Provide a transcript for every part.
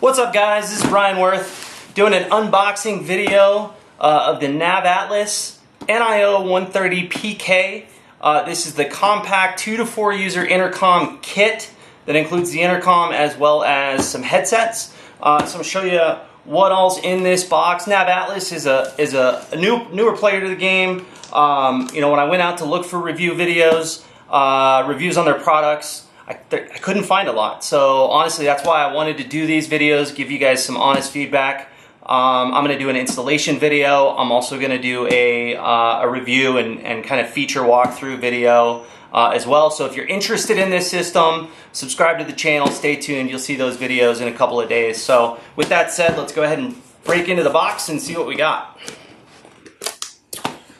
What's up, guys? This is Brian Worth doing an unboxing video of the Navatlas NIO130PK. This is the compact 2 to 4 user intercom kit that includes the intercom as well as some headsets. So I'm going to show you what all's in this box. Navatlas is a newer player to the game. You know, when I went out to look for review videos, reviews on their products, I couldn't find a lot. So honestly, that's why I wanted to do these videos, give you guys some honest feedback. I'm going to do an installation video. I'm also going to do a review and kind of feature walkthrough video as well. So if you're interested in this system, subscribe to the channel, stay tuned. You'll see those videos in a couple of days. So with that said, let's go ahead and break into the box and see what we got.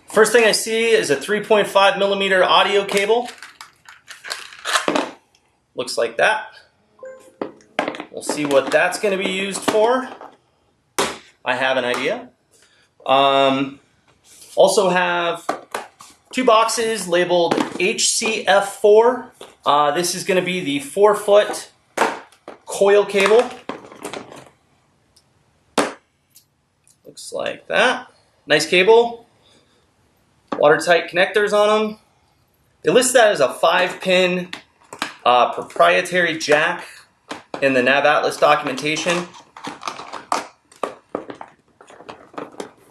First thing I see is a 3.5 millimeter audio cable. Looks like that. We'll see what that's going to be used for. I have an idea. Also have two boxes labeled HCF4. This is going to be the 4-foot coil cable. Looks like that. Nice cable. Watertight connectors on them. They list that as a 5-pin proprietary jack in the Navatlas documentation.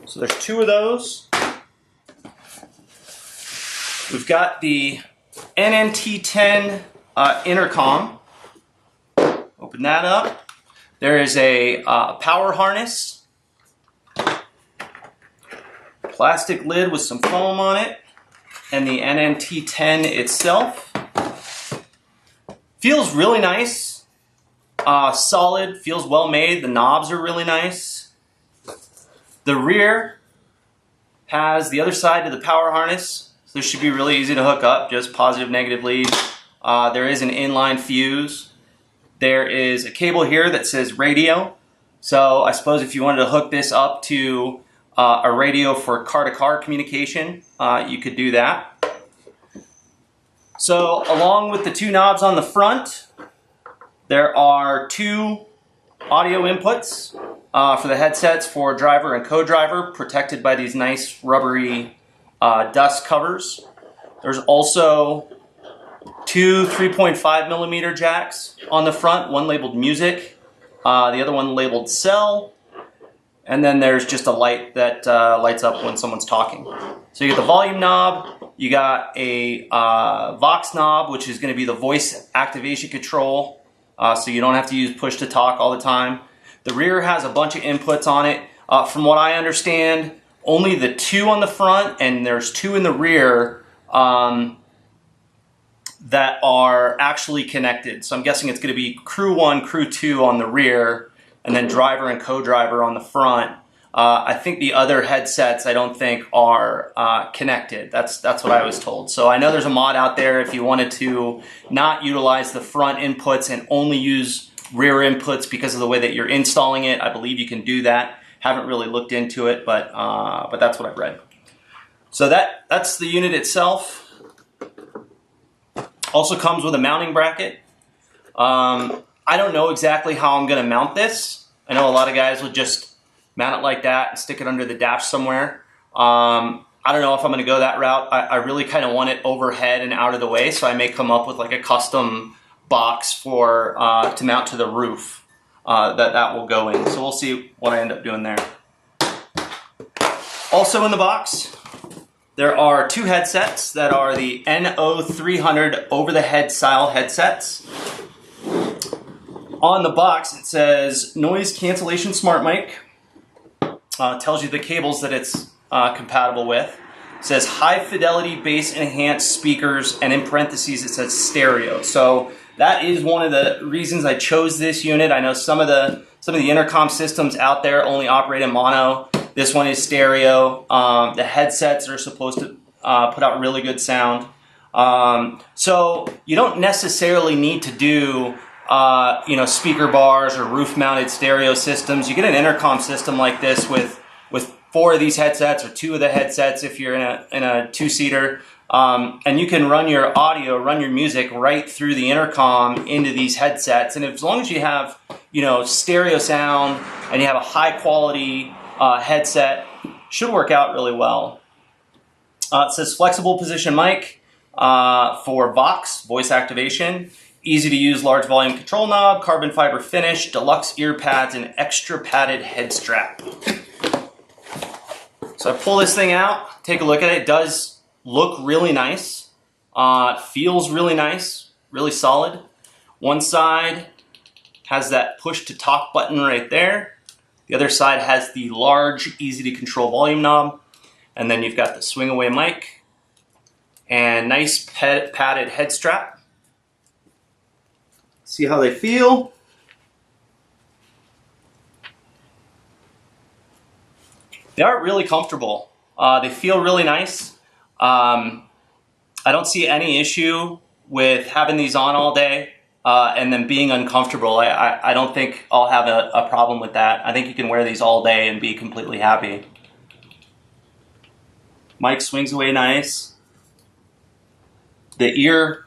So there's two of those. We've got the NNT10 intercom. Open that up. There is a power harness. Plastic lid with some foam on it. And the NNT10 itself. Feels really nice. Solid, feels well made. The knobs are really nice. The rear has the other side to the power harness. So this should be really easy to hook up, just positive, negative lead. There is an inline fuse. There is a cable here that says radio. So I suppose if you wanted to hook this up to a radio for car-to-car communication, you could do that. So along with the two knobs on the front, there are two audio inputs for the headsets for driver and co-driver, protected by these nice rubbery dust covers. There's also two 3.5 millimeter jacks on the front, one labeled music, the other one labeled cell, and then there's just a light that lights up when someone's talking. So you get the volume knob, you got a Vox knob, which is going to be the voice activation control, so you don't have to use push to talk all the time. The rear has a bunch of inputs on it. From what I understand, only the two on the front and there's two in the rear that are actually connected. So I'm guessing it's going to be crew 1, crew 2 on the rear, and then driver and co-driver on the front. I think the other headsets I don't think are connected. That's what I was told. So I know there's a mod out there if you wanted to not utilize the front inputs and only use rear inputs because of the way that you're installing it. I believe you can do that. Haven't really looked into it, but that's what I've read. So that's the unit itself. Also comes with a mounting bracket. I don't know exactly how I'm going to mount this. I know a lot of guys would just mount it like that and stick it under the dash somewhere. I don't know if I'm going to go that route. I really kind of want it overhead and out of the way, so I may come up with like a custom box for to mount to the roof that will go in. So we'll see what I end up doing there. Also in the box, there are two headsets that are the NO300 over-the-head style headsets. On the box it says noise cancellation smart mic. Tells you the cables that it's compatible with. It says high fidelity bass enhanced speakers, and in parentheses it says stereo. So that is one of the reasons I chose this unit. I know some of the intercom systems out there only operate in mono. This one is stereo. The headsets are supposed to put out really good sound. So you don't necessarily need to do you know, speaker bars or roof-mounted stereo systems. You get an intercom system like this with 4 of these headsets or 2 of the headsets if you're in a 2-seater, and you can run your audio, run your music right through the intercom into these headsets. And as long as you have stereo sound and you have a high quality headset, should work out really well. It says flexible position mic for voice activation, easy to use large volume control knob, carbon fiber finish, deluxe ear pads, and extra padded head strap. So I pull this thing out, take a look at it. It does look really nice. It feels really nice, really solid. One side has that push to talk button right there. The other side has the large, easy to control volume knob. And then you've got the swing away mic and nice padded head strap. See how they feel. They are really comfortable. They feel really nice. I don't see any issue with having these on all day and then being uncomfortable. I don't think I'll have a problem with that. I think you can wear these all day and be completely happy. Mic swings away nice. The ear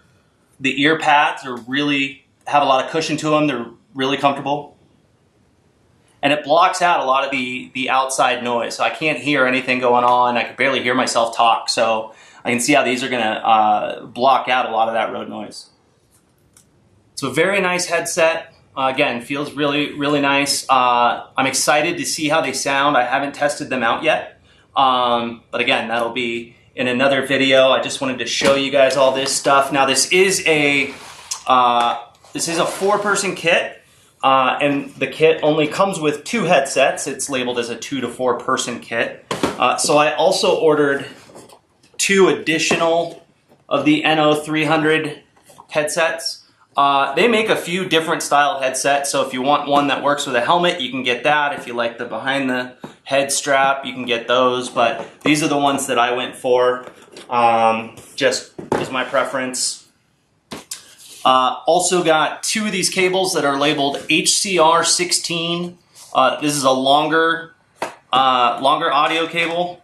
pads are really have a lot of cushion to them. They're really comfortable. And it blocks out a lot of the outside noise. So I can't hear anything going on. I can barely hear myself talk. So I can see how these are gonna block out a lot of that road noise. It's a very nice headset. Again, feels really, really nice. I'm excited to see how they sound. I haven't tested them out yet. But again, that'll be in another video. I just wanted to show you guys all this stuff. Now this is a 4-person kit, and the kit only comes with 2 headsets. It's labeled as a 2 to 4 person kit. So I also ordered 2 additional of the NO300 headsets. They make a few different style headsets, so if you want one that works with a helmet, you can get that. If you like the behind the head strap, you can get those, but these are the ones that I went for, just as my preference. Also got 2 of these cables that are labeled HCR16. This is a longer audio cable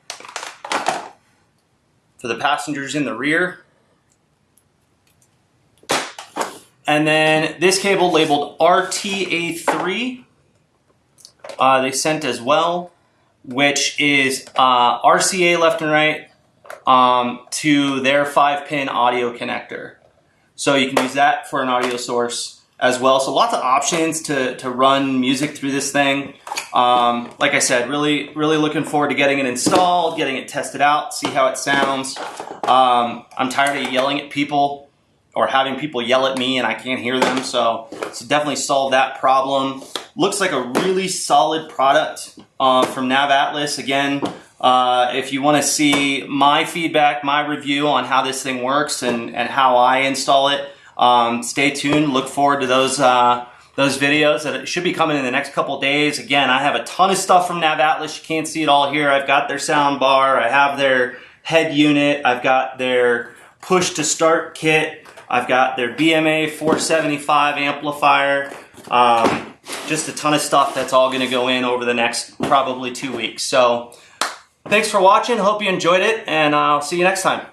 for the passengers in the rear. And then this cable labeled RTA3, they sent as well, which is RCA left and right to their 5-pin audio connector. So you can use that for an audio source as well. So lots of options to run music through this thing. Like I said, really looking forward to getting it installed, getting it tested out, see how it sounds. I'm tired of yelling at people or having people yell at me and I can't hear them, so definitely solve that problem. Looks like a really solid product from Navatlas. Again, if you want to see my feedback, my review on how this thing works and how I install it, stay tuned. Look forward to those videos that should be coming in the next couple days. Again, I have a ton of stuff from Navatlas. You can't see it all here. I've got their sound bar, I have their head unit, I've got their push to start kit, I've got their BMA 475 amplifier, just a ton of stuff that's all going to go in over the next probably 2 weeks. So thanks for watching. Hope you enjoyed it, and I'll see you next time.